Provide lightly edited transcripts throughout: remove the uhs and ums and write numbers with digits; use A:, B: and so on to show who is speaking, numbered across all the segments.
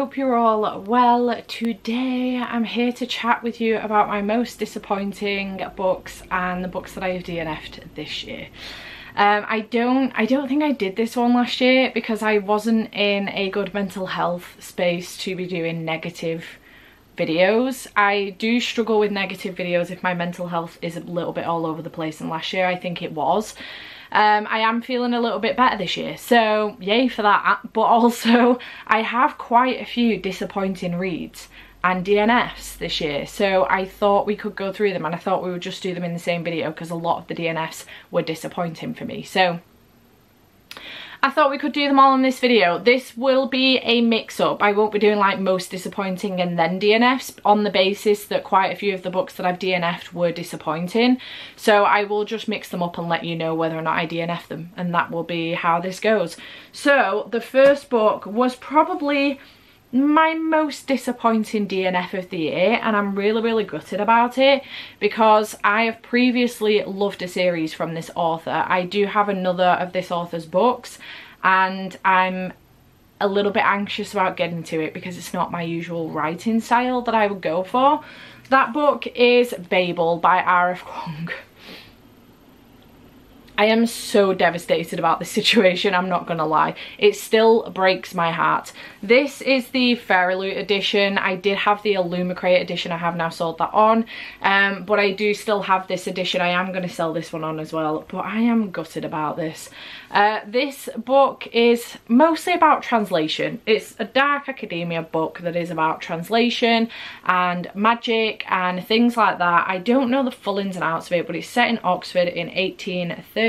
A: hope you're all well. Today I'm here to chat with you about my most disappointing books and the books that I have DNF'd this year. I don't think I did this one last year because I wasn't in a good mental health space to be doing negative videos. I do struggle with negative videos if my mental health is a little bit all over the place, and last year I think it was. I am feeling a little bit better this year, so yay for that. But also I have quite a few disappointing reads and DNFs this year, so I thought we could go through them, and I thought we would just do them in the same video because a lot of the DNFs were disappointing for me. So I thought we could do them all in this video. This will be a mix-up. I won't be doing like most disappointing and then DNFs, on the basis that quite a few of the books that I've DNF'd were disappointing. So I will just mix them up and let you know whether or not I DNF them, and that will be how this goes. So the first book was probably my most disappointing DNF of the year, and I'm really gutted about it because I have previously loved a series from this author. I do have another of this author's books, and I'm a little bit anxious about getting to it because it's not my usual writing style that I would go for. That book is Babel by R.F. Kuang. I am so devastated about this situation, I'm not gonna lie. It still breaks my heart. This is the Fairy Loot edition. I did have the Illumicrate edition, I have now sold that on. But I do still have this edition. I am gonna sell this one on as well, but I am gutted about this. This book is mostly about translation. It's a dark academia book that is about translation and magic and things like that. I don't know the full ins and outs of it, but it's set in Oxford in 1836.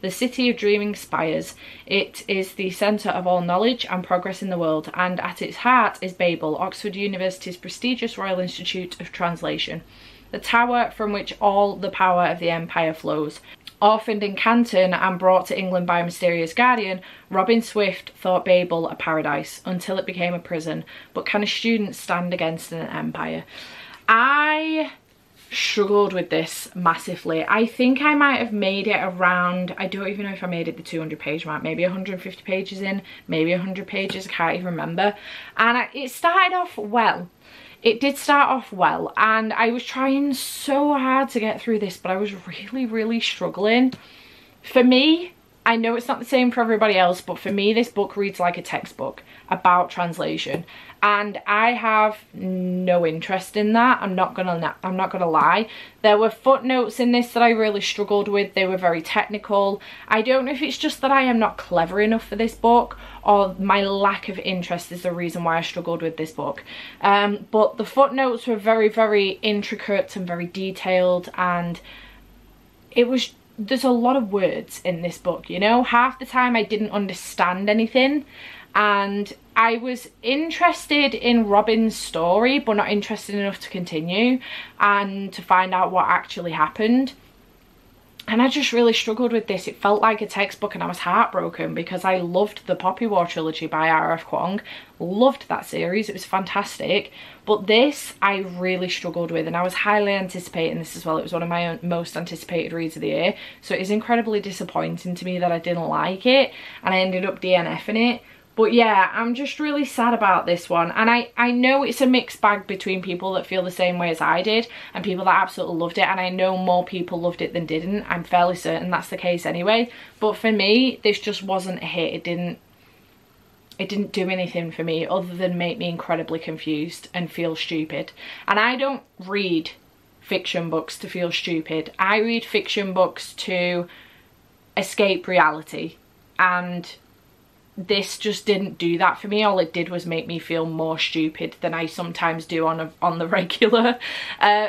A: The city of dreaming spires. It is the centre of all knowledge and progress in the world, and at its heart is Babel, Oxford University's prestigious Royal Institute of Translation, the tower from which all the power of the empire flows. Orphaned in Canton and brought to England by a mysterious guardian, Robin Swift thought Babel a paradise until it became a prison. But can a student stand against an empire? I struggled with this massively. I think I might have made it around, I don't even know if I made it the 200 page mark, maybe 150 pages in, maybe 100 pages, I can't even remember. And it started off well. It did start off well, and I was trying so hard to get through this, but I was really struggling. For me, I know it's not the same for everybody else, but for me this book reads like a textbook about translation, and I have no interest in that. I'm not gonna lie. There were footnotes in this that I really struggled with. They were very technical. I don't know if it's just that I am not clever enough for this book, or my lack of interest is the reason why I struggled with this book. But the footnotes were very intricate and very detailed, and there's a lot of words in this book, you know. Half the time I didn't understand anything, and I was interested in Robin's story but not interested enough to continue and to find out what actually happened. And I just really struggled with this. It felt like a textbook, and I was heartbroken because I loved the Poppy War trilogy by R.F. Kuang. Loved that series, it was fantastic. But this I really struggled with, and I was highly anticipating this as well. It was one of my most anticipated reads of the year. So it is incredibly disappointing to me that I didn't like it, and I ended up DNFing it. But yeah, I'm just really sad about this one, and I know it's a mixed bag between people that feel the same way as I did and people that absolutely loved it, and I know more people loved it than didn't. I'm fairly certain that's the case anyway. But for me, this just wasn't a hit. It didn't do anything for me other than make me incredibly confused and feel stupid. And I don't read fiction books to feel stupid. I read fiction books to escape reality, and this just didn't do that for me. All it did was make me feel more stupid than I sometimes do on the regular.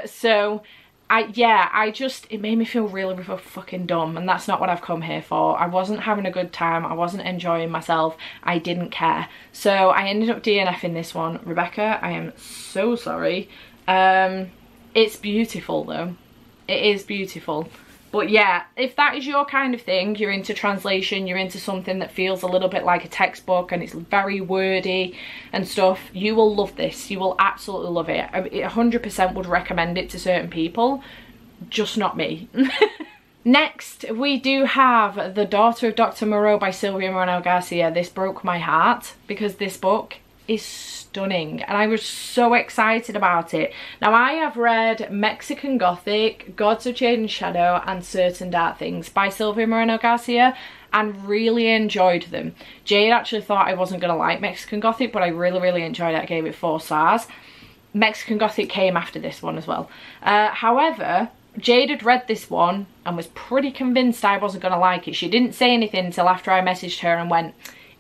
A: So it made me feel really fucking dumb, and that's not what I've come here for. I wasn't having a good time, I wasn't enjoying myself, I didn't care. So I ended up DNFing this one. Rebecca, I am so sorry. It's beautiful though. It is beautiful. But yeah, if that is your kind of thing, you're into translation, you're into something that feels a little bit like a textbook and it's very wordy and stuff, you will love this. You will absolutely love it. I 100% would recommend it to certain people, just not me. Next, we do have The Daughter of Dr Maro by Sylvia Moreno Garcia. This broke my heart because this book is stunning, and I was so excited about it. Now, I have read Mexican Gothic, Gods of Shade and Shadow, and Certain Dark Things by Silvia Moreno Garcia, and really enjoyed them. Jade actually thought I wasn't going to like Mexican Gothic, but I really enjoyed it. I gave it 4 stars. Mexican Gothic came after this one as well. However, Jade had read this one and was pretty convinced I wasn't going to like it. She didn't say anything until after I messaged her and went,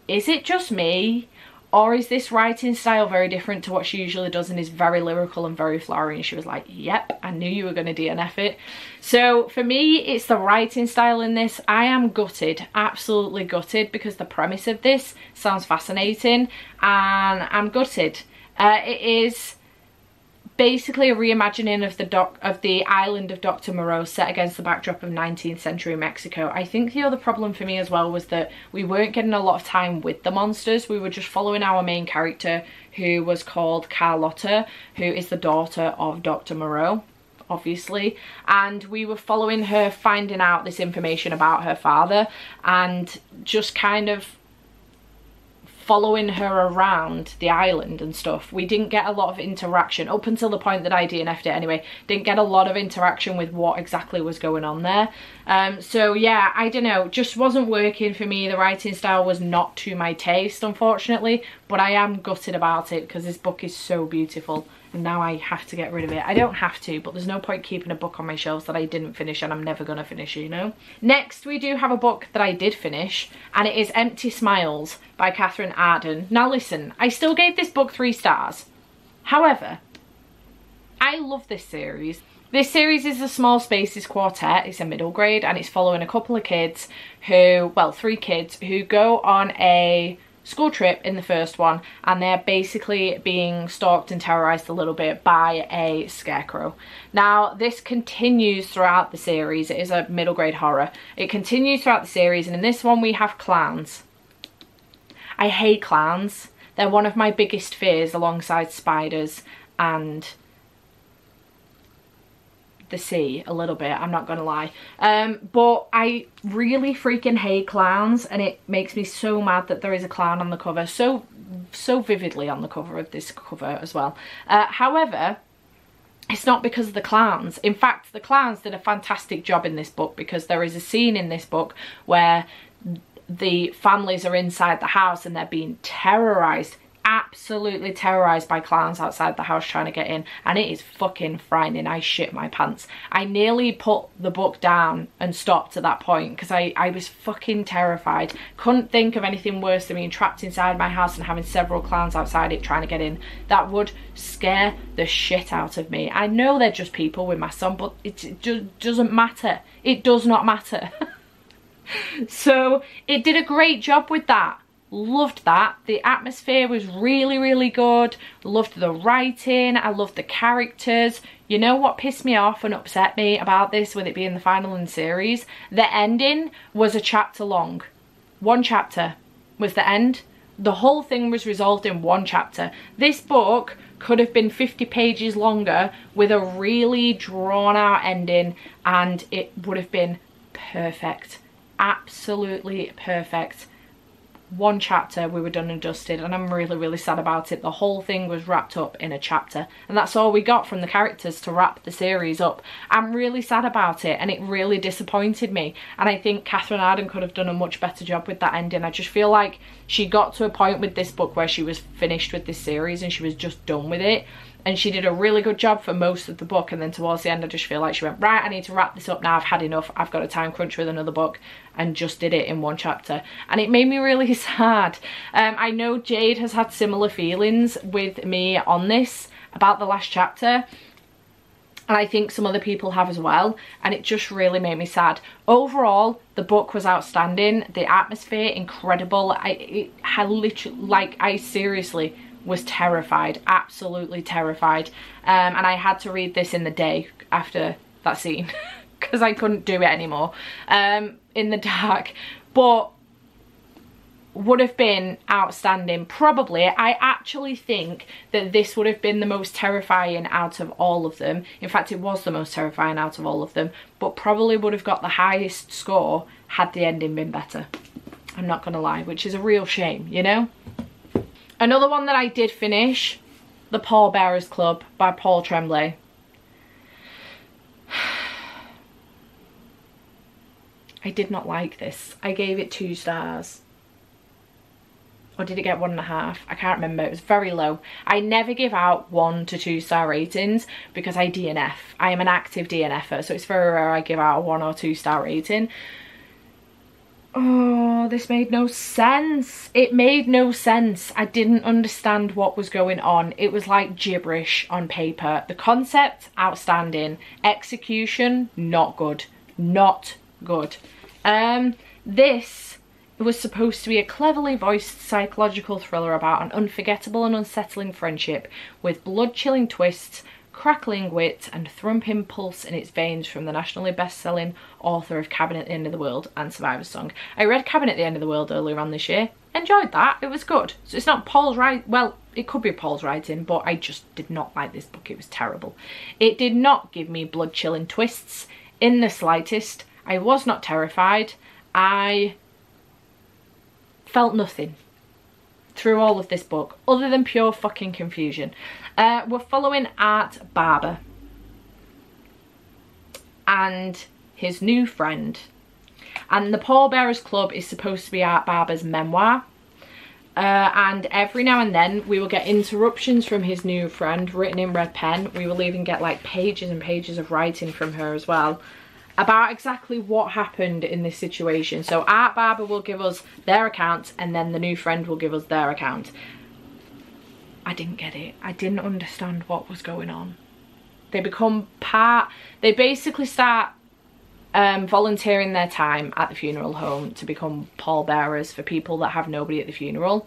A: is it just me? Or is this writing style very different to what she usually does and is very lyrical and very flowery? And she was like, yep, I knew you were going to DNF it. So for me, it's the writing style in this. I am gutted, absolutely gutted, because the premise of this sounds fascinating and I'm gutted. It is basically a reimagining of the island of Dr. Maro set against the backdrop of 19th century Mexico. I think the other problem for me as well was that we weren't getting a lot of time with the monsters. We were just following our main character, who was called Carlotta, who is the daughter of Dr. Maro, obviously, and we were following her, finding out this information about her father and just kind of following her around the island and stuff. We didn't get a lot of interaction up until the point that I DNF'd it anyway. Didn't get a lot of interaction with what exactly was going on there. So yeah, I don't know, just wasn't working for me. The writing style was not to my taste, unfortunately, but I am gutted about it because this book is so beautiful and now I have to get rid of it. I don't have to, but there's no point keeping a book on my shelves that I didn't finish and I'm never gonna finish, you know. Next, we do have a book that I did finish, and it is Empty Smiles by Catherine Arden. Now listen, I still gave this book 3 stars. However, I love this series. This series is a Small Spaces quartet. It's a middle grade and it's following a couple of kids who, well, 3 kids who go on a school trip in the first one, and they're basically being stalked and terrorized a little bit by a scarecrow. Now, this continues throughout the series. It is a middle grade horror. It continues throughout the series, and in this one we have clowns. I hate clowns. They're one of my biggest fears alongside spiders and the sea a little bit, I'm not gonna lie, but I really freaking hate clowns, and it makes me so mad that there is a clown on the cover, so vividly on the cover of this cover as well. However, it's not because of the clowns. In fact, the clowns did a fantastic job in this book, because there is a scene in this book where the families are inside the house and they're being terrorized, absolutely terrorized by clowns outside the house trying to get in, and it is fucking frightening. I shit my pants. I nearly put the book down and stopped at that point because I was fucking terrified. Couldn't think of anything worse than being trapped inside my house and having several clowns outside it trying to get in. That would scare the shit out of me. I know they're just people with my son, but it just doesn't matter. It does not matter. So it did a great job with that. Loved that. The atmosphere was really good. Loved the writing. I loved the characters. You know what pissed me off and upset me about this, with it being the final in the series? The ending was a chapter long. 1 chapter was the end. The whole thing was resolved in 1 chapter. This book could have been 50 pages longer with a really drawn out ending, and it would have been perfect. Absolutely perfect. 1 chapter, we were done and dusted, and I'm really sad about it. The whole thing was wrapped up in a chapter, and that's all we got from the characters to wrap the series up. I'm really sad about it, and it really disappointed me, and I think Catherine Arden could have done a much better job with that ending. I just feel like she got to a point with this book where she was finished with this series and she was just done with it, and she did a really good job for most of the book, and then towards the end I just feel like she went, right, I need to wrap this up now, I've had enough, I've got a time crunch with another book, and just did it in 1 chapter, and it made me really sad. I know Jade has had similar feelings with me on this about the last chapter, and I think some other people have as well, and it just really made me sad. Overall, the book was outstanding, the atmosphere incredible. I seriously was terrified, absolutely terrified, and I had to read this in the day after that scene because I couldn't do it anymore in the dark, but would have been outstanding. Probably, I actually think that this would have been the most terrifying out of all of them. In fact, it was the most terrifying out of all of them, but probably would have got the highest score had the ending been better. I'm not gonna lie, which is a real shame, you know? Another one that I did finish, The Paulbearers Club by Paul Tremblay. I did not like this. I gave it 2 stars. Or did it get 1.5? I can't remember. It was very low. I never give out 1 to 2 star ratings because I DNF. I am an active DNFer, so it's very rare I give out a 1 or 2 star rating. Oh, this made no sense. It made no sense. I didn't understand what was going on. It was like gibberish on paper. The concept, outstanding. Execution, not good. Not good. This was supposed to be a cleverly voiced psychological thriller about an unforgettable and unsettling friendship with blood-chilling twists, crackling wit and thrumping pulse in its veins from the nationally best-selling author of Cabin at the End of the World and Survivor's Song. I read Cabin at the End of the World earlier on this year. Enjoyed that. It was good. So it's not Paul's writing. Well, it could be Paul's writing, but I just did not like this book. It was terrible. It did not give me blood-chilling twists in the slightest. I was not terrified. I felt nothing through all of this book other than pure fucking confusion. We're following Art Barber and his new friend, and the Paulbearers Club is supposed to be Art Barber's memoir, and every now and then we will get interruptions from his new friend written in red pen. We will even get like pages and pages of writing from her as well about exactly what happened in this situation. So Art Barber will give us their account and then the new friend will give us their account. I didn't get it. I didn't understand what was going on. They become they basically start volunteering their time at the funeral home to become pallbearers for people that have nobody at the funeral,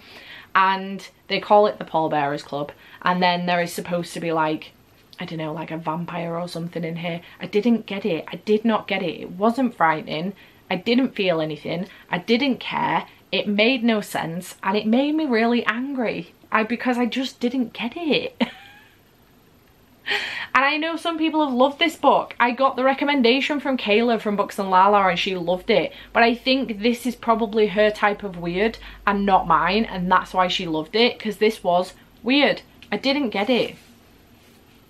A: and they call it the Paulbearers Club. And then there is supposed to be like, I don't know, like a vampire or something in here. I didn't get it. I did not get it. It wasn't frightening. I didn't feel anything. I didn't care. It made no sense, and it made me really angry because I just didn't get it. And I know some people have loved this book. I got the recommendation from Kayla from Books and Lala and she loved it. But I think this is probably her type of weird and not mine, and that's why she loved it, because this was weird. I didn't get it.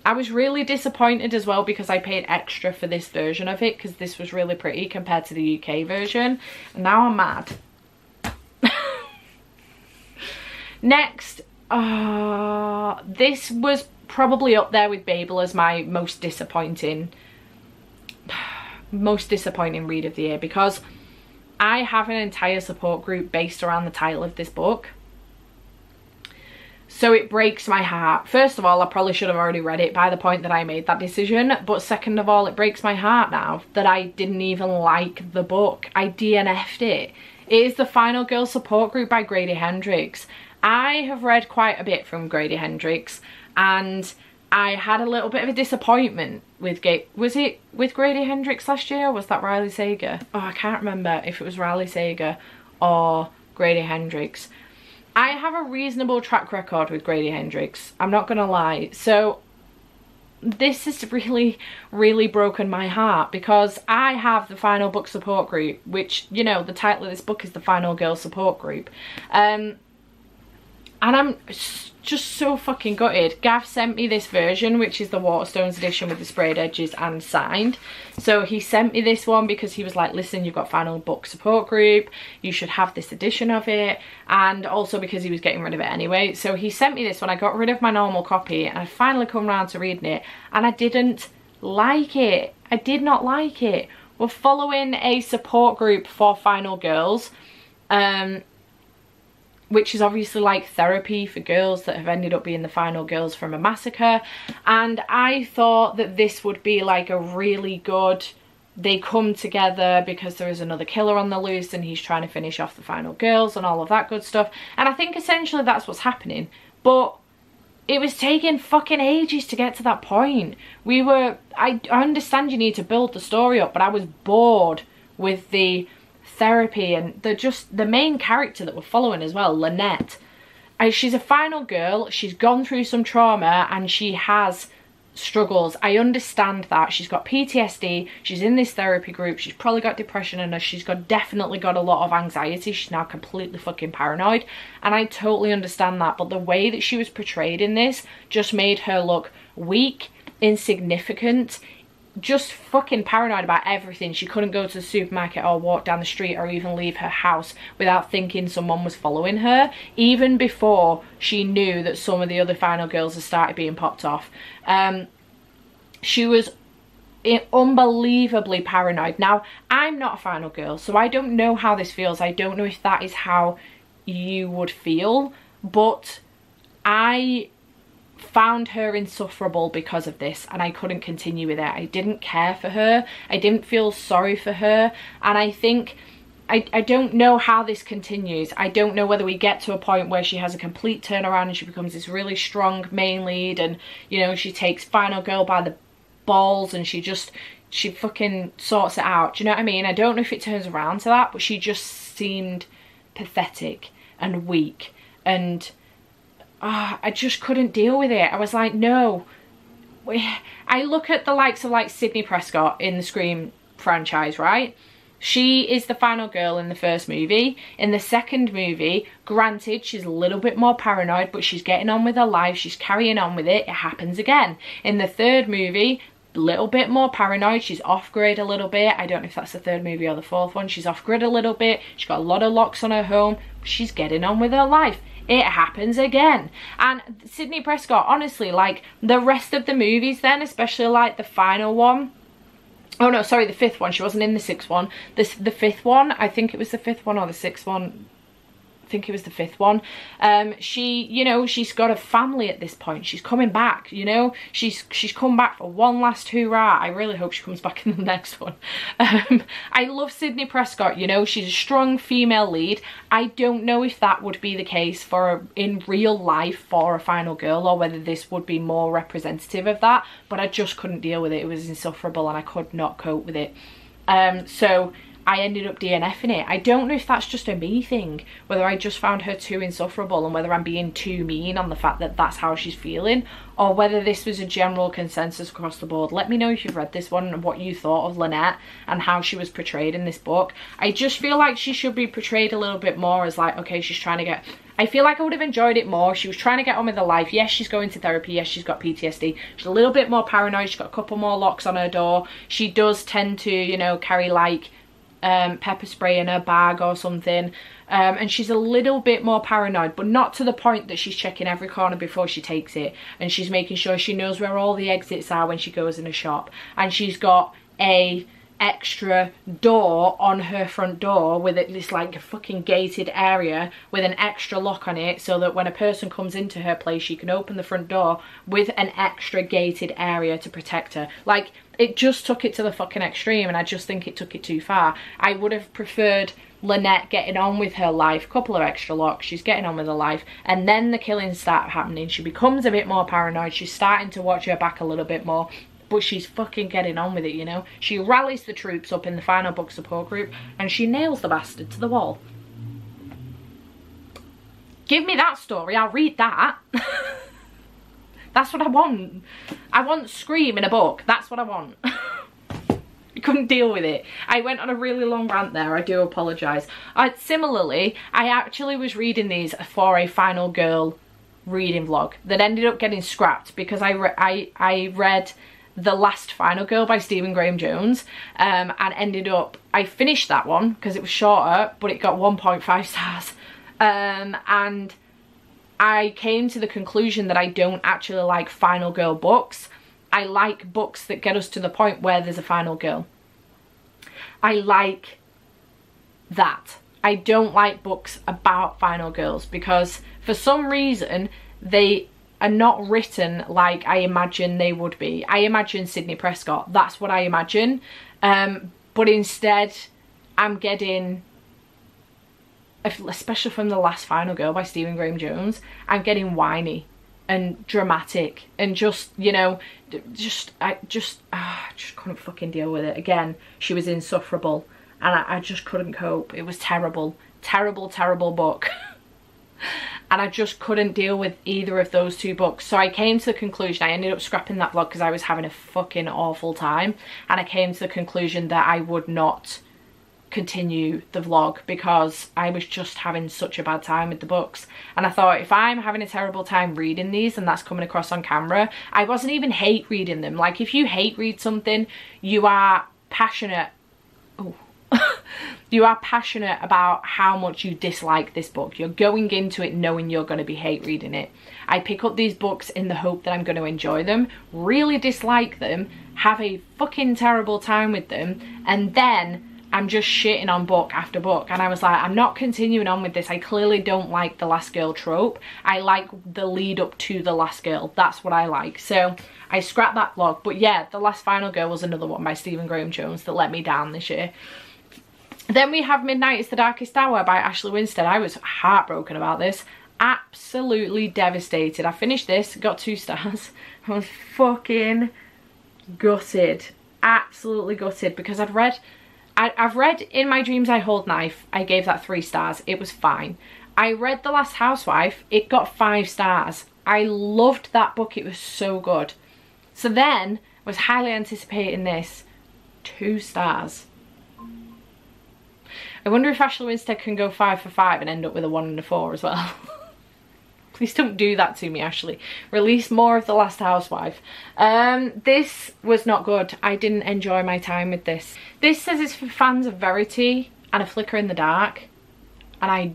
A: I was really disappointed as well because I paid extra for this version of it because this was really pretty compared to the UK version. And now I'm mad. Next, this was probably up there with Babel as my most disappointing read of the year, because I have an entire support group based around the title of this book. So it breaks my heart. First of all, I probably should have already read it by the point that I made that decision. But second of all, it breaks my heart now that I didn't even like the book. I DNF'd it. It is the Final Girl Support Group by Grady Hendrix. I have read quite a bit from Grady Hendrix, and I had a little bit of a disappointment with was it with Grady Hendrix last year, or was that Riley Sager? Oh, I can't remember if it was Riley Sager or Grady Hendrix. I have a reasonable track record with Grady Hendrix, I'm not gonna lie. So this has really, really broken my heart because I have the Final Book Support Group, which, you know, the title of this book is the Final Girl Support Group. And I'm just so fucking gutted. Gav sent me this version, which is the Waterstones edition with the sprayed edges and signed. So he sent me this one because he was like, listen, you've got Final Book Support Group, you should have this edition of it. And also because he was getting rid of it anyway. So he sent me this one. I got rid of my normal copy and I finally come around to reading it, and I didn't like it. I did not like it. We're following a support group for final girls, which is obviously like therapy for girls that have ended up being the final girls from a massacre. And I thought that this would be like a really good, they come together because there is another killer on the loose and he's trying to finish off the final girls and all of that good stuff. And I think essentially that's what's happening. But it was taking fucking ages to get to that point. I understand you need to build the story up, but I was bored with the therapy and the main character that we're following as well, Lynette. She's a final girl, she's gone through some trauma and she has struggles. I understand that. She's got PTSD, she's in this therapy group, she's probably got depression in her, she's definitely got a lot of anxiety, she's now completely fucking paranoid, and I totally understand that. But the way that she was portrayed in this just made her look weak, insignificant, just fucking paranoid about everything. She couldn't go to the supermarket or walk down the street or even leave her house without thinking someone was following her, even before she knew that some of the other final girls had started being popped off. She was unbelievably paranoid. Now, I'm not a final girl, so I don't know how this feels. I don't know if that is how you would feel, but I found her insufferable because of this, and I couldn't continue with it. I didn't care for her, I didn't feel sorry for her, and I think I don't know how this continues. I don't know whether we get to a point where she has a complete turnaround and she becomes this really strong main lead, and you know, she takes final girl by the balls and she fucking sorts it out. Do you know what I mean? I don't know if it turns around to that, but she just seemed pathetic and weak, and I just couldn't deal with it. I was like, no. I look at the likes of like Sydney Prescott in the Scream franchise, right? She is the final girl in the first movie. In the second movie, granted, she's a little bit more paranoid, but she's getting on with her life, she's carrying on with it. It happens again. In the third movie, a little bit more paranoid, she's off grid a little bit. I don't know if that's the third movie or the fourth one. She's off grid a little bit, she's got a lot of locks on her home, she's getting on with her life. It happens again. And Sydney Prescott, honestly, like the rest of the movies then, especially like the final one, oh no, sorry, the fifth one, she wasn't in the sixth one, the fifth one, I think it was the fifth one or the sixth one, I think it was the fifth one. She, you know, she's got a family at this point, she's coming back, you know, she's come back for one last hurrah. I really hope she comes back in the next one. I love Sydney Prescott, you know, she's a strong female lead. I don't know if that would be the case for in real life for a final girl, or whether this would be more representative of that, but I just couldn't deal with it. It was insufferable and I could not cope with it. So I ended up DNFing it. I don't know if that's just a me thing, whether I just found her too insufferable and whether I'm being too mean on the fact that that's how she's feeling, or whether this was a general consensus across the board. Let me know if you've read this one and what you thought of Lynette and how she was portrayed in this book. I just feel like she should be portrayed a little bit more as like, okay, she's trying to get... I feel like I would have enjoyed it more. She was trying to get on with her life. Yes, she's going to therapy. Yes, she's got PTSD. She's a little bit more paranoid. She's got a couple more locks on her door. She does tend to, you know, carry like pepper spray in her bag or something, and she's a little bit more paranoid, but not to the point that she's checking every corner before she takes it, and she's making sure she knows where all the exits are when she goes in a shop, and she's got a extra door on her front door with it, this like a fucking gated area with an extra lock on it, so that when a person comes into her place she can open the front door with an extra gated area to protect her. Like, it just took it to the fucking extreme, and I just think it took it too far. I would have preferred Lynette getting on with her life, couple of extra locks, she's getting on with her life, and then the killings start happening. She becomes a bit more paranoid, she's starting to watch her back a little bit more, but she's fucking getting on with it, you know. She rallies the troops up in the final book support group and she nails the bastard to the wall. Give me that story, I'll read that. That's what I want. I want Scream in a book. That's what I want. I couldn't deal with it. I went on a really long rant there. I do apologise. Similarly, I actually was reading these for a final girl reading vlog that ended up getting scrapped because I read The Last Final Girl by Stephen Graham Jones, and ended up, I finished that one because it was shorter, but it got 1.5 stars. And I came to the conclusion that I don't actually like final girl books. I like books that get us to the point where there's a final girl. I like that. I don't like books about final girls because for some reason they are not written like I imagine they would be. I imagine Sydney Prescott, that's what I imagine. But instead I'm getting, especially from The Last Final Girl by Stephen Graham Jones, I'm getting whiny and dramatic and just, you know, I just couldn't fucking deal with it. Again, she was insufferable and I just couldn't cope. It was terrible, terrible, terrible book. and I just couldn't deal with either of those two books. So I came to the conclusion, I ended up scrapping that vlog because I was having a fucking awful time, and I came to the conclusion that I would not continue the vlog because I was just having such a bad time with the books. And I thought, if I'm having a terrible time reading these and that's coming across on camera, I wasn't even hate reading them. Like, if you hate read something, you are passionate. Oh. You are passionate about how much you dislike this book. You're going into it knowing you're going to be hate reading it. I pick up these books in the hope that I'm going to enjoy them, really dislike them, have a fucking terrible time with them, and then I'm just shitting on book after book. And I was like, I'm not continuing on with this. I clearly don't like the last girl trope. I like the lead up to the last girl. That's what I like. So I scrapped that vlog. But yeah, The Last Final Girl was another one by Stephen Graham Jones that let me down this year. Then we have Midnight is the Darkest Hour by Ashley Winstead. I was heartbroken about this. Absolutely devastated. I finished this, got 2 stars. I was fucking gutted. Absolutely gutted, because I've read In My Dreams I Hold Knife. I gave that 3 stars. It was fine. I read The Last Housewife. It got 5 stars. I loved that book. It was so good. So then I was highly anticipating this. 2 stars. I wonder if Ashley Winstead can go 5 for 5 and end up with a 1 and a 4 as well. Please don't do that to me, Ashley. Release more of The Last Housewife. This was not good. I didn't enjoy my time with this. This says it's for fans of Verity and A Flicker in the Dark. And I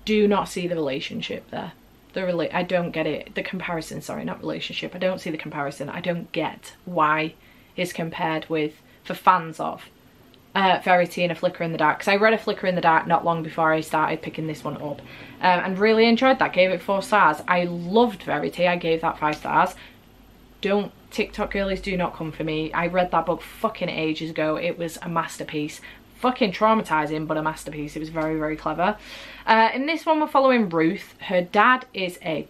A: do not see the relationship there. I don't get it. The comparison, sorry, not relationship. I don't see the comparison. I don't get why it's compared with for fans of Verity and A Flicker in the Dark, because I read A Flicker in the Dark not long before I started picking this one up, and really enjoyed that. Gave it 4 stars. I loved Verity. I gave that 5 stars. Don't, TikTok girlies, do not come for me. I read that book fucking ages ago. It was a masterpiece. Fucking traumatizing, but a masterpiece. It was very, very clever. In this one we're following Ruth. Her dad is a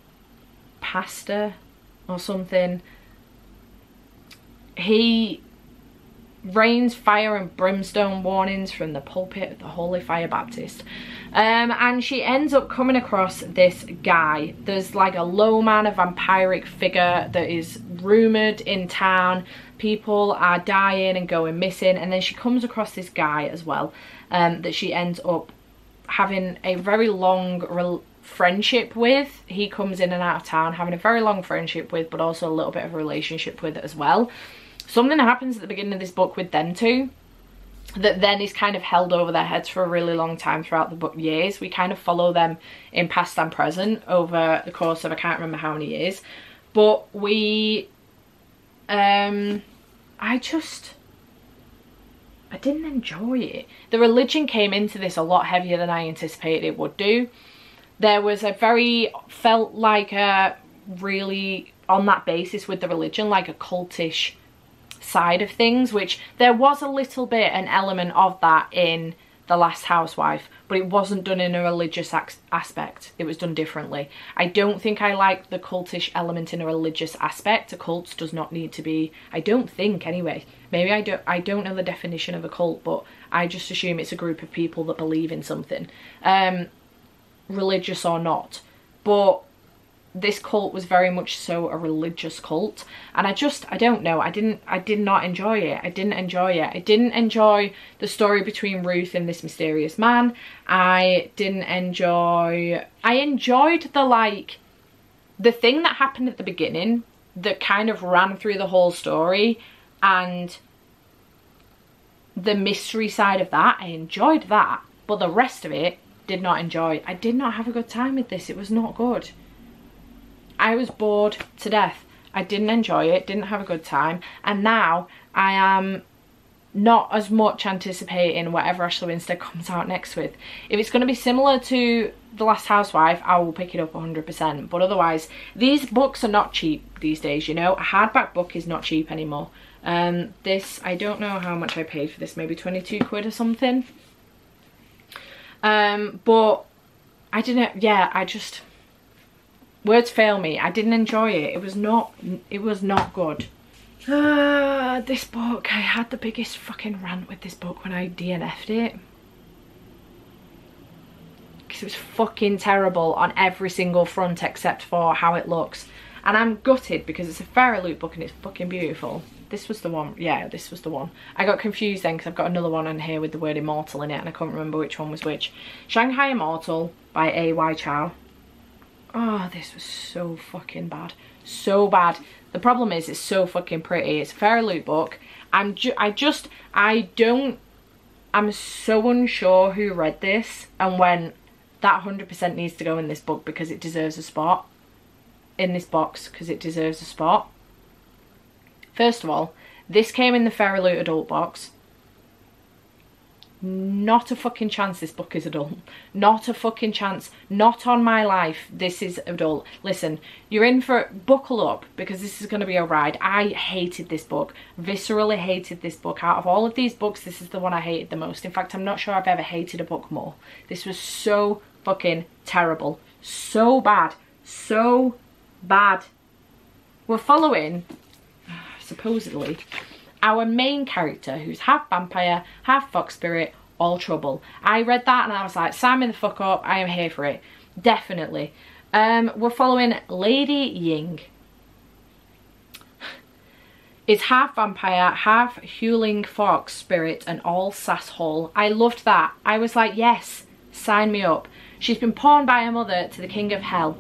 A: pastor or something. He rains fire and brimstone warnings from the pulpit of the Holy Fire Baptist, and she ends up coming across this guy. There's like a low man, a vampiric figure that is rumoured in town. People are dying and going missing, and then she comes across this guy as well, that she ends up having a very long friendship with. He comes in and out of town, having a very long friendship with, but also a little bit of a relationship with as well. Something happens at the beginning of this book with them two that then is kind of held over their heads for a really long time throughout the book years. We kind of follow them in past and present over the course of I can't remember how many years. But we, I didn't enjoy it. The religion came into this a lot heavier than I anticipated it would do. There was felt like a really, on that basis with the religion, like a cultish side of things, which there was a little bit an element of that in The Last Housewife, but it wasn't done in a religious aspect. It was done differently. I don't think I like the cultish element in a religious aspect. A cult does not need to be, I don't think anyway, maybe I don't know the definition of a cult, but I just assume it's a group of people that believe in something, religious or not. But this cult was very much so a religious cult, and I don't know, I did not enjoy it. I didn't enjoy it. I didn't enjoy the story between Ruth and this mysterious man. I enjoyed the thing that happened at the beginning that kind of ran through the whole story, and the mystery side of that. I enjoyed that, but the rest of it did not enjoy. I did not have a good time with this. It was not good. I was bored to death. I didn't enjoy it, didn't have a good time, and now I am not as much anticipating whatever Ashley Winstead comes out next with. If it's going to be similar to The Last Housewife, I will pick it up 100%, but otherwise, these books are not cheap these days, you know. A hardback book is not cheap anymore. This, I don't know how much I paid for this, maybe 22 quid or something. But I didn't, words fail me. I didn't enjoy it. It was not good. This book, I had the biggest fucking rant with this book when I DNF'd it. Because It was fucking terrible on every single front except for how it looks. And I'm gutted because it's a Fairy Loot book and it's fucking beautiful. This was the one. Yeah, this was the one. I got confused then because I've got another one on here with the word immortal in it and I can't remember which one was which. Shanghai Immortal by A.Y. Chow. Oh, this was so fucking bad. So bad. The problem is it's so fucking pretty. It's a Fairy Loot book. I'm so unsure who read this and went, that 100% needs to go in this book because it deserves a spot. In this box because it deserves a spot. First of all, this came in the Fairy Loot adult box. Not a fucking chance this book is adult. Not a fucking chance. Not on my life this is adult. Listen, you're in for buckle up because this is going to be a ride. I hated this book. Viscerally hated this book. Out of all of these books, this is the one I hated the most. In fact, I'm not sure I've ever hated a book more. This was so fucking terrible. So bad. So bad. We're following, supposedly, our main character who's half vampire, half fox spirit, all trouble. I read that and I was like, sign me the fuck up, I am here for it. Definitely. We're following Lady Ying. It's half vampire, half hewling fox spirit and all sasshole. I loved that. I was like, yes, sign me up. She's been pawned by her mother to the king of hell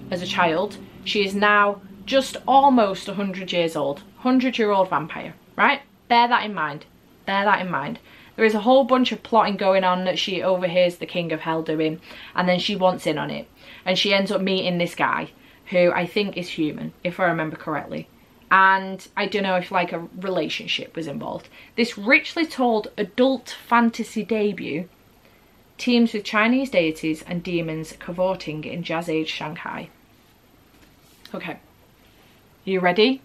A: as a child. She is now just almost 100 years old. 100-year-old vampire. Right? Bear that in mind. Bear that in mind. There is a whole bunch of plotting going on that she overhears the King of Hell doing, and then she wants in on it. And she ends up meeting this guy, who I think is human, if I remember correctly. And I don't know if like a relationship was involved. This richly told adult fantasy debut teams with Chinese deities and demons cavorting in Jazz Age Shanghai. Okay. You ready?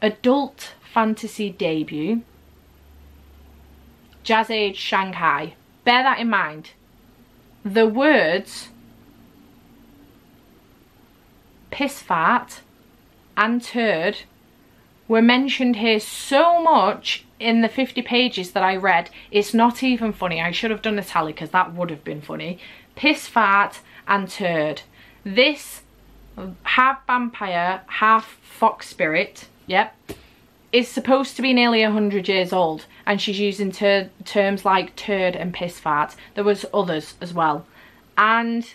A: Adult fantasy debut, Jazz Age Shanghai. Bear that in mind. The words piss fart and turd were mentioned here so much in the 50 pages that I read, it's not even funny. I should have done a tally because that would have been funny. Piss fart and turd. This half vampire, half fox spirit, yep, is supposed to be nearly 100 years old, and she's using terms like turd and piss fart. There was others as well, and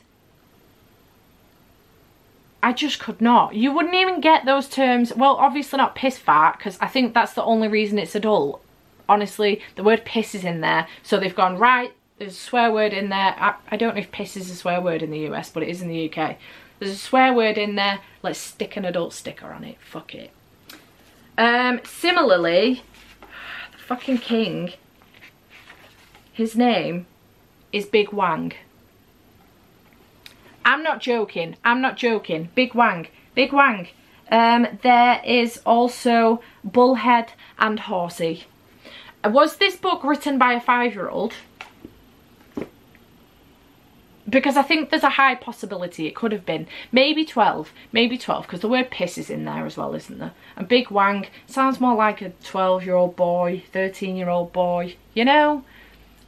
A: I just could not. You wouldn't even get those terms. Well, obviously not piss fart, because I think that's the only reason it's adult. Honestly, the word piss is in there, so they've gone, right, there's a swear word in there. I don't know if piss is a swear word in the US, but it is in the UK. There's a swear word in there. Let's stick an adult sticker on it. Fuck it. Similarly, the fucking king, his name is Big Wang. I'm not joking. I'm not joking. Big Wang. Big Wang. There is also Bullhead and Horsey. Was this book written by a 5-year-old? Because I think there's a high possibility it could have been. Maybe 12. Maybe 12, because the word piss is in there as well, isn't there? And Big Wang sounds more like a 12-year-old boy, 13-year-old boy. You know?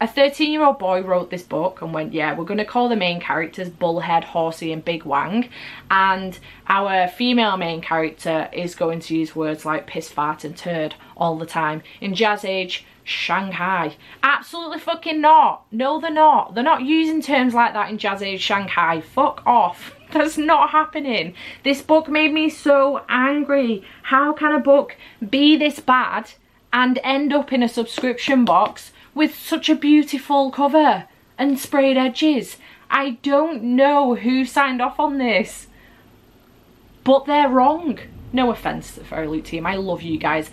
A: A 13-year-old boy wrote this book and went, yeah, we're going to call the main characters Bullhead, Horsey and Big Wang. And our female main character is going to use words like piss, fart and turd all the time. In Jazz Age Shanghai. Absolutely fucking not. No, they're not. They're not using terms like that in Jazz Age Shanghai. Fuck off. That's not happening. This book made me so angry. How can a book be this bad and end up in a subscription box with such a beautiful cover and sprayed edges? I don't know who signed off on this, but they're wrong. No offence to the Fairy Loot team. I love you guys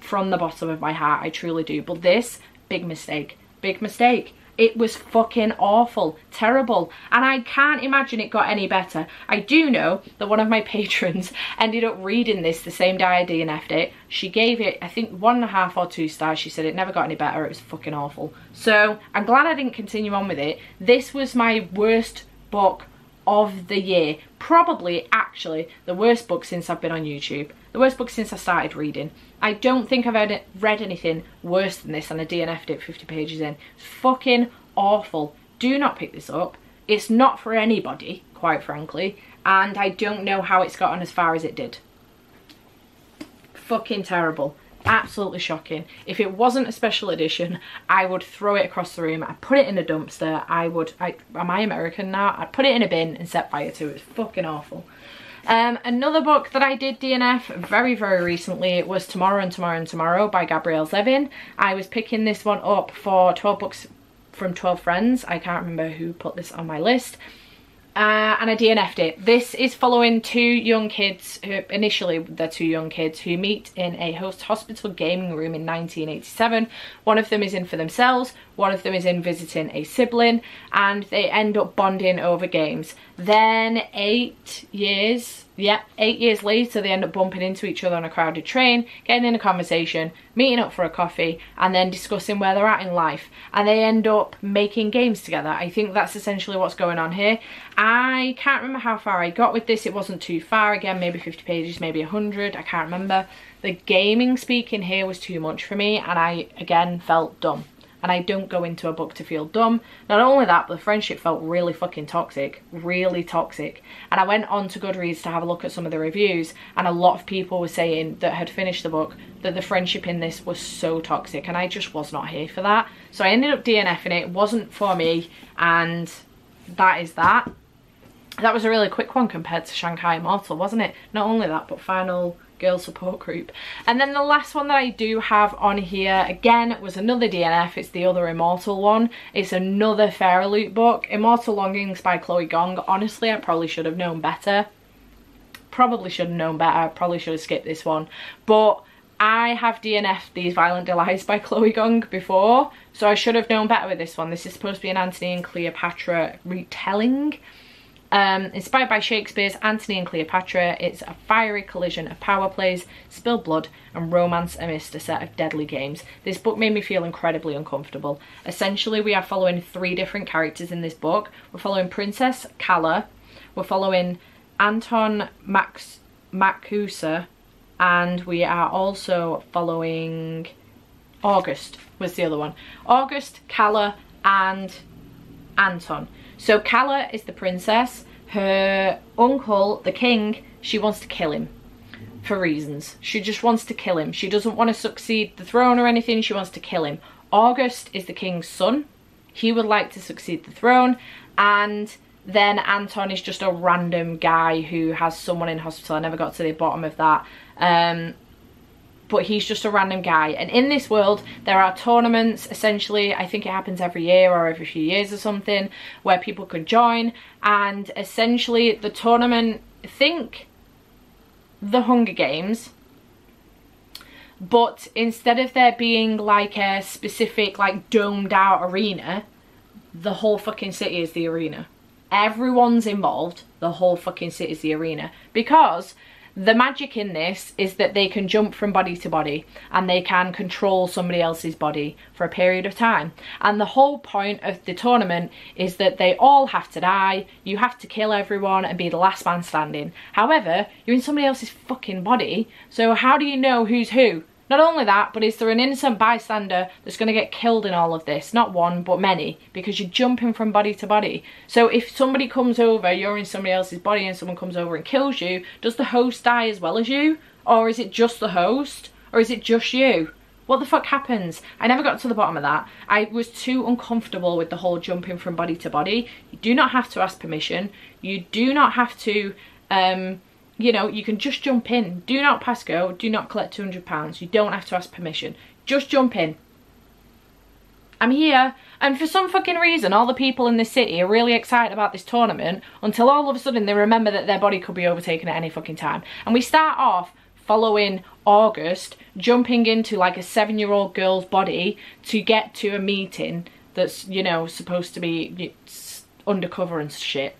A: from the bottom of my heart. I truly do. But this, big mistake. Big mistake. It was fucking awful. Terrible. And I can't imagine it got any better. I do know that one of my patrons ended up reading this the same day I DNF'd it. She gave it, I think, 1.5 or 2 stars. She said it never got any better. It was fucking awful. So I'm glad I didn't continue on with it. This was my worst book of the year. Probably, actually, the worst book since I've been on YouTube. The worst book since I started reading. I don't think I've read anything worse than this, and I DNF'd it 50 pages in. It's fucking awful. do not pick this up. It's not for anybody, quite frankly, and I don't know how it's gotten as far as it did. Fucking terrible. Absolutely shocking. If it wasn't a special edition, I would throw it across the room. I'd put it in a dumpster. Am I American now? I'd put it in a bin and set fire to it. It's fucking awful. Another book that I did DNF very, very recently was Tomorrow and Tomorrow and Tomorrow by Gabrielle Zevin. I was picking this one up for 12 books from 12 friends. I can't remember who put this on my list. And I DNF'd it. This is following two young kids, who initially they're two young kids, who meet in a hospital gaming room in 1987. One of them is in for themselves, one of them is in visiting a sibling, and they end up bonding over games. Then 8 years later, they end up bumping into each other on a crowded train, getting in a conversation, meeting up for a coffee, and then discussing where they're at in life. And they end up making games together. I think that's essentially what's going on here. I can't remember how far I got with this. It wasn't too far. Again, maybe 50 pages, maybe 100. I can't remember. The gaming speaking here was too much for me, and I, again, felt dumb. And I don't go into a book to feel dumb. Not only that, but the friendship felt really fucking toxic. Really toxic. And I went on to Goodreads to have a look at some of the reviews, and a lot of people were saying that had finished the book that the friendship in this was so toxic, and I just was not here for that. So I ended up DNFing it. It wasn't for me, and that is that. That was a really quick one compared to Shanghai Immortal, wasn't it? Not only that, but final girl support group. And then the last one that I do have on here, again, was another DNF. It's the Other Immortal one. It's another Fairy Loot book, Immortal Longings by Chloe Gong. Honestly, I probably should have known better. Probably should have known better. I probably should have skipped this one. But I have DNF'd these Violent Delights by Chloe Gong before, so I should have known better with this one. This is supposed to be an Antony and Cleopatra retelling. Inspired by Shakespeare's Antony and Cleopatra, it's a fiery collision of power plays, spilled blood, and romance amidst a set of deadly games. This book made me feel incredibly uncomfortable. Essentially, we are following 3 different characters in this book. We're following Princess Calla, we're following Anton Macusa, and we are also following August, was the other one. August, Calla, and Anton. So Calla is the princess. Her uncle, the king, she wants to kill him for reasons. She just wants to kill him. She doesn't want to succeed the throne or anything. She wants to kill him. August is the king's son. He would like to succeed the throne. And then Anton is just a random guy who has someone in hospital. I never got to the bottom of that. But he's just a random guy. And in this world, there are tournaments, essentially, I think it happens every year or every few years or something, where people can join. And essentially, the tournament, think the Hunger Games, but instead of there being like a specific, like, domed out arena, the whole fucking city is the arena. Everyone's involved, the whole fucking city is the arena. Because the magic in this is that they can jump from body to body and they can control somebody else's body for a period of time. And the whole point of the tournament is that they all have to die, you have to kill everyone and be the last man standing. However, you're in somebody else's fucking body, so how do you know who's who? Not only that, but is there an innocent bystander that's going to get killed in all of this? Not one, but many, because you're jumping from body to body. So if somebody comes over, you're in somebody else's body and someone comes over and kills you, does the host die as well as you? Or is it just the host? Or is it just you? What the fuck happens? I never got to the bottom of that. I was too uncomfortable with the whole jumping from body to body. You do not have to ask permission. You do not have to, you know, you can just jump in. Do not pass go. Do not collect £200. You don't have to ask permission. Just jump in. I'm here. And for some fucking reason, all the people in this city are really excited about this tournament until all of a sudden they remember that their body could be overtaken at any fucking time. And we start off following August, jumping into like a 7-year-old girl's body to get to a meeting that's, you know, supposed to be undercover and shit.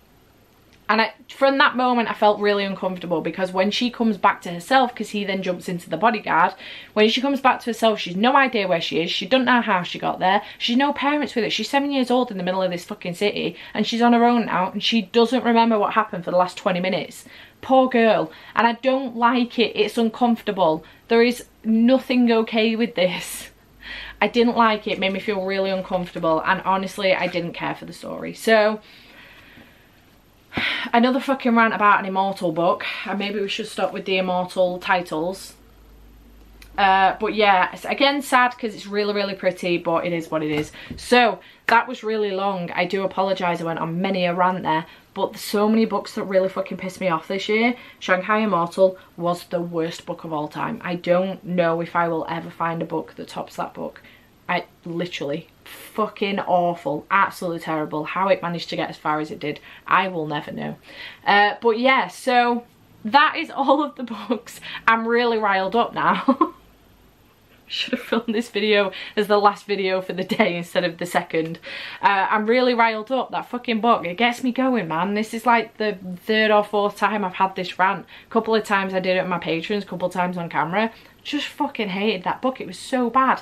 A: And from that moment, I felt really uncomfortable because when she comes back to herself, because he then jumps into the bodyguard, when she comes back to herself, she's no idea where she is. She doesn't know how she got there. She's no parents with her. She's 7 years old in the middle of this fucking city and she's on her own now and she doesn't remember what happened for the last 20 minutes. Poor girl. And I don't like it. It's uncomfortable. There is nothing okay with this. I didn't like it. It made me feel really uncomfortable, and honestly I didn't care for the story. So another fucking rant about an Immortal book, and maybe we should stop with the Immortal titles. But yeah, it's again sad because it's really, really pretty, but it is what it is. So that was really long. I do apologise, I went on many a rant there, but there's so many books that really fucking pissed me off this year. Shanghai Immortal was the worst book of all time. I don't know if I will ever find a book that tops that book. I literally, fucking awful, absolutely terrible. How it managed to get as far as it did, I will never know. But yeah, so that is all of the books. I'm really riled up now. Should have filmed this video as the last video for the day instead of the second. I'm really riled up. That fucking book, it gets me going, man. This is like the 3rd or 4th time I've had this rant. A couple of times I did it with my patrons, a couple of times on camera. Just fucking hated that book. It was so bad.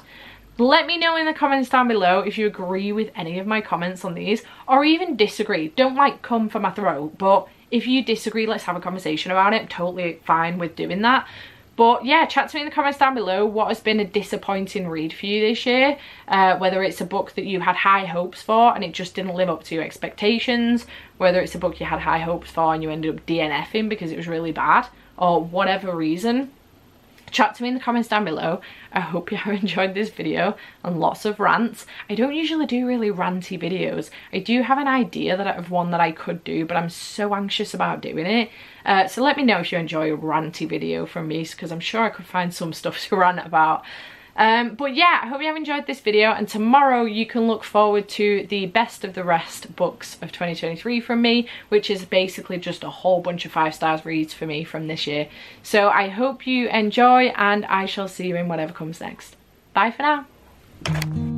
A: Let me know in the comments down below if you agree with any of my comments on these, or even disagree. Don't like come for my throat, but if you disagree, let's have a conversation about it. I'm totally fine with doing that. But yeah, chat to me in the comments down below what has been a disappointing read for you this year. Whether it's a book that you had high hopes for and it just didn't live up to your expectations. Whether it's a book you had high hopes for and you ended up DNFing because it was really bad. Or whatever reason. Chat to me in the comments down below. I hope you have enjoyed this video and lots of rants. I don't usually do really ranty videos. I do have an idea of one that I could do, but I'm so anxious about doing it. So let me know if you enjoy a ranty video from me, because I'm sure I could find some stuff to rant about. But yeah, I hope you have enjoyed this video, and tomorrow you can look forward to the best of the rest books of 2023 from me, which is basically just a whole bunch of 5 stars reads for me from this year. So I hope you enjoy, and I shall see you in whatever comes next. Bye for now.